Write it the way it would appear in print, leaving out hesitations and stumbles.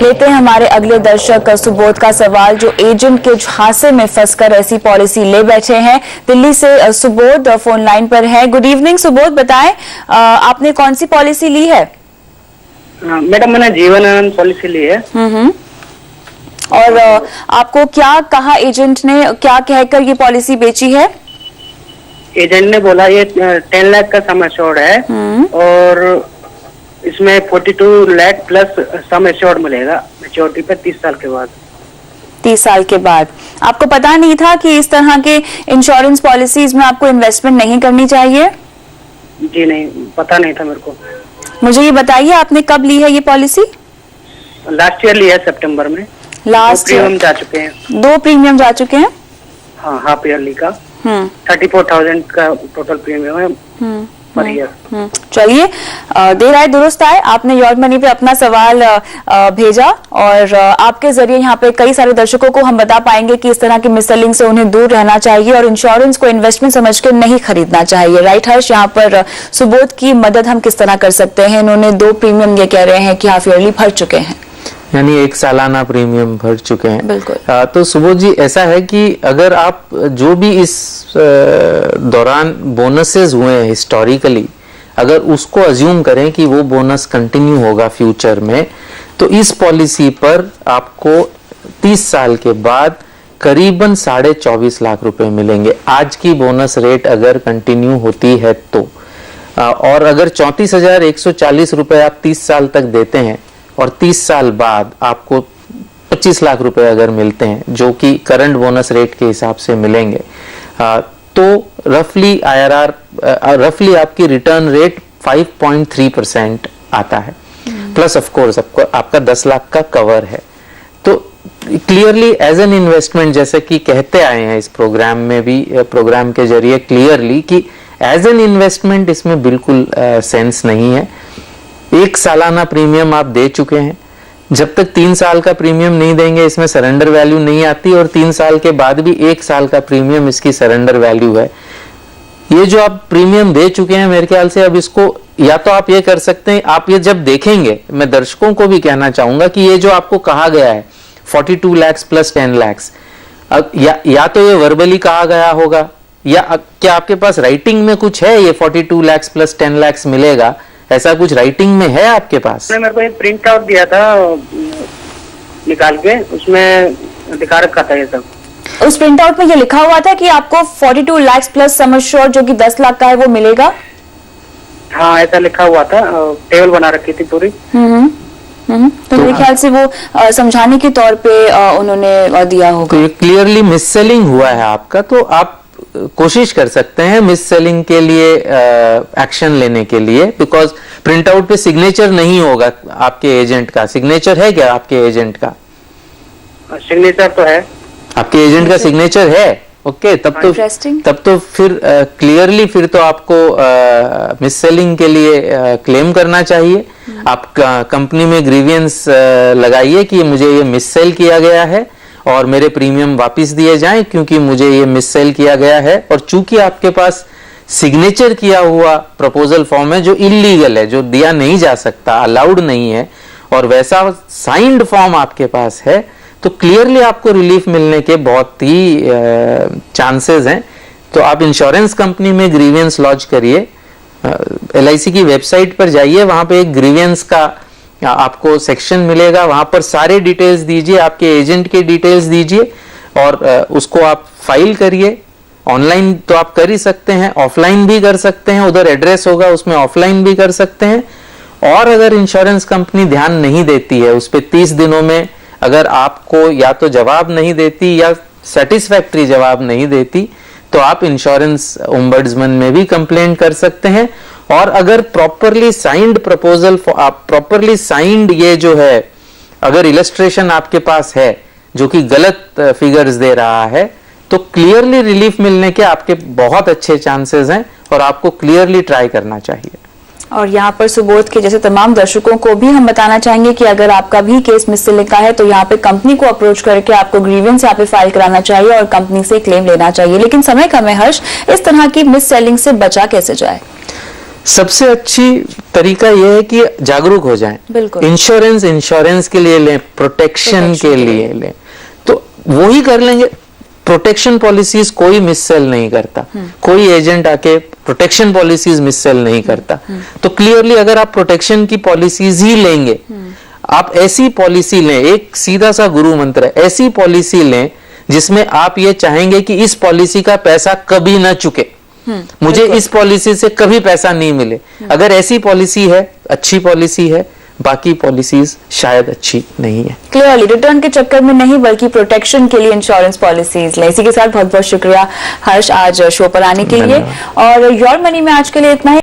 लेते हैं हमारे अगले दर्शक सुबोध का सवाल, जो एजेंट के झांसे में फंसकर ऐसी पॉलिसी ले बैठे हैं। दिल्ली से सुबोध फोन लाइन पर है। गुड इवनिंग सुबोध, बताएं आपने कौन सी पॉलिसी ली है? मैडम मैंने जीवन आनंद पॉलिसी ली है। और आपको क्या कहा एजेंट ने, क्या कहकर ये पॉलिसी बेची है? एजेंट ने बोला ये 10 लाख का सम एश्योर्ड है और इसमें 42 लाख प्लस सम एश्योर्ड मिलेगा मैच्योरिटी पे 30 साल के बाद। 30 साल के बाद। आपको पता नहीं था कि इस तरह के इंश्योरेंस पॉलिसीज में आपको इन्वेस्टमेंट नहीं करनी चाहिए? जी नहीं, पता नहीं था मेरे को। मुझे ये बताइए आपने कब ली है ये पॉलिसी? लास्ट ईयर लिया है सितंबर में। लास्ट प्रीमियम जा चुके हैं। 2 प्रीमियम जा चुके हैं? हाँ, हाफ ईयरली का 34,000 का टोटल प्रीमियम है पर ईयर। चलिए, देर आए दुरुस्त आए। आपने योर मनी पे अपना सवाल भेजा और आपके जरिए यहाँ पे कई सारे दर्शकों को हम बता पाएंगे कि इस तरह की मिससेलिंग से उन्हें दूर रहना चाहिए और इंश्योरेंस को इन्वेस्टमेंट समझ के नहीं खरीदना चाहिए। राइट हर्ष, यहाँ पर सुबोध की मदद हम किस तरह कर सकते हैं? इन्होंने 2 प्रीमियम ये कह रहे हैं कि हाफ ईयरली भर चुके हैं, यानी 1 सालाना प्रीमियम भर चुके हैं। बिल्कुल। तो सुबोध जी, ऐसा है कि अगर आप जो भी इस दौरान बोनसेस हुए हैं हिस्टोरिकली, अगर उसको अज्यूम करें कि वो बोनस कंटिन्यू होगा फ्यूचर में, तो इस पॉलिसी पर आपको 30 साल के बाद करीबन 24.5 लाख रुपए मिलेंगे, आज की बोनस रेट अगर कंटिन्यू होती है तो। और अगर 34,140 रुपए आप 30 साल तक देते हैं और 30 साल बाद आपको 25 लाख रुपए अगर मिलते हैं, जो कि करंट बोनस रेट के हिसाब से मिलेंगे, तो रफली IRR रफली आपकी रिटर्न रेट 5.3% आता है। प्लस ऑफ कोर्स आपका 10 लाख का कवर है। तो क्लियरली एज एन इन्वेस्टमेंट, जैसे कि कहते आए हैं इस प्रोग्राम में भी, प्रोग्राम के जरिए क्लियरली कि एज एन इन्वेस्टमेंट इसमें बिल्कुल सेंस नहीं है। 1 सालाना प्रीमियम आप दे चुके हैं, जब तक 3 साल का प्रीमियम नहीं देंगे इसमें सरेंडर वैल्यू नहीं आती, और 3 साल के बाद भी 1 साल का प्रीमियम इसकी सरेंडर वैल्यू है। ये जो आप प्रीमियम दे चुके हैं, मेरे ख्याल से अब इसको या तो आप ये कर सकते हैं, आप ये जब देखेंगे, मैं दर्शकों को भी कहना चाहूंगा कि ये जो आपको कहा गया है 42 लाख प्लस 10 लाख, या तो ये वर्बली कहा गया होगा, या क्या आपके पास राइटिंग में कुछ है ये 42 लाख प्लस 10 लाख मिलेगा, ऐसा कुछ राइटिंग में है आपके पास? मेरे को एक प्रिंट आउट दिया था निकाल के, उसमें दिखा रखा था ये सब। उस प्रिंट आउट में ये लिखा हुआ था कि आपको 42 लाख प्लस सम एश्योर्ड जो कि 10 लाख का है वो मिलेगा? हाँ, ऐसा लिखा हुआ था, टेबल बना रखी थी पूरी। तो मेरे ख्याल से वो समझाने के तौर पे उन्होंने दिया होगा। तो ये क्लियरली मिस सेलिंग हुआ है आपका, तो आप कोशिश कर सकते हैं मिस सेलिंग के लिए एक्शन लेने के लिए, बिकॉज प्रिंट आउट पे सिग्नेचर नहीं होगा आपके एजेंट का। सिग्नेचर है क्या आपके एजेंट का? सिग्नेचर तो है। आपके एजेंट का सिग्नेचर है? ओके, तब तो फिर क्लियरली फिर तो आपको मिस सेलिंग के लिए क्लेम करना चाहिए। आप कंपनी में ग्रीवियंस लगाइए कि मुझे ये मिस सेल किया गया है और मेरे प्रीमियम वापस दिए जाएं, क्योंकि मुझे ये मिस सेल किया गया है। और चूंकि आपके पास सिग्नेचर किया हुआ प्रपोजल फॉर्म है जो इलीगल है, जो दिया नहीं जा सकता, अलाउड नहीं है, और वैसा साइंड फॉर्म आपके पास है, तो क्लियरली आपको रिलीफ मिलने के बहुत ही चांसेस हैं। तो आप इंश्योरेंस कंपनी में ग्रीवियंस लॉन्च करिए। LIC की वेबसाइट पर जाइए, वहां पे एक ग्रीवियंस का आपको सेक्शन मिलेगा, वहां पर सारे डिटेल्स दीजिए, आपके एजेंट के डिटेल्स दीजिए और उसको आप फाइल करिए। ऑनलाइन तो आप कर ही सकते हैं, ऑफलाइन भी कर सकते हैं, उधर एड्रेस होगा उसमें ऑफलाइन भी कर सकते हैं। और अगर इंश्योरेंस कंपनी ध्यान नहीं देती है उस पे 30 दिनों में, अगर आपको या तो जवाब नहीं देती या सेटिस्फैक्ट्री जवाब नहीं देती, तो आप इंश्योरेंस ओम्बड्समैन में भी कंप्लेंट कर सकते हैं। और अगर प्रॉपरली साइंड प्रपोजल, आप प्रॉपरली साइंड ये जो है, अगर इलस्ट्रेशन आपके पास है जो कि गलत फिगर्स दे रहा है, तो क्लियरली रिलीफ मिलने के आपके बहुत अच्छे चांसेस हैं और आपको क्लियरली ट्राई करना चाहिए। और यहाँ पर सुबोध के जैसे तमाम दर्शकों को भी हम बताना चाहेंगे कि अगर आपका भी केस मिस सेलिंग का है तो यहाँ पे कंपनी को अप्रोच करके आपको ग्रीवेंस यहाँ पे फाइल कराना चाहिए और कंपनी से क्लेम लेना चाहिए। लेकिन समय कम है हर्ष, इस तरह की मिस सेलिंग से बचा कैसे जाए? सबसे अच्छी तरीका यह है कि जागरूक हो जाएं। बिल्कुल। इंश्योरेंस के लिए लें, प्रोटेक्शन के लिए लें, तो वो ही कर लेंगे। प्रोटेक्शन पॉलिसीज कोई मिस सेल नहीं करता, कोई एजेंट आके प्रोटेक्शन पॉलिसीज मिस सेल नहीं करता। तो क्लियरली अगर आप प्रोटेक्शन की पॉलिसीज ही लेंगे, आप ऐसी पॉलिसी लें, एक सीधा सा गुरु मंत्र है, ऐसी पॉलिसी लें जिसमें आप ये चाहेंगे कि इस पॉलिसी का पैसा कभी ना चुके, मुझे इस पॉलिसी से कभी पैसा नहीं मिले। अगर ऐसी पॉलिसी है, अच्छी पॉलिसी है, बाकी पॉलिसीज शायद अच्छी नहीं है। क्लियरली रिटर्न के चक्कर में नहीं बल्कि प्रोटेक्शन के लिए इंश्योरेंस पॉलिसीज लें। इसी के साथ बहुत बहुत शुक्रिया हर्ष आज शो पर आने के लिए, और योर मनी में आज के लिए इतना ही।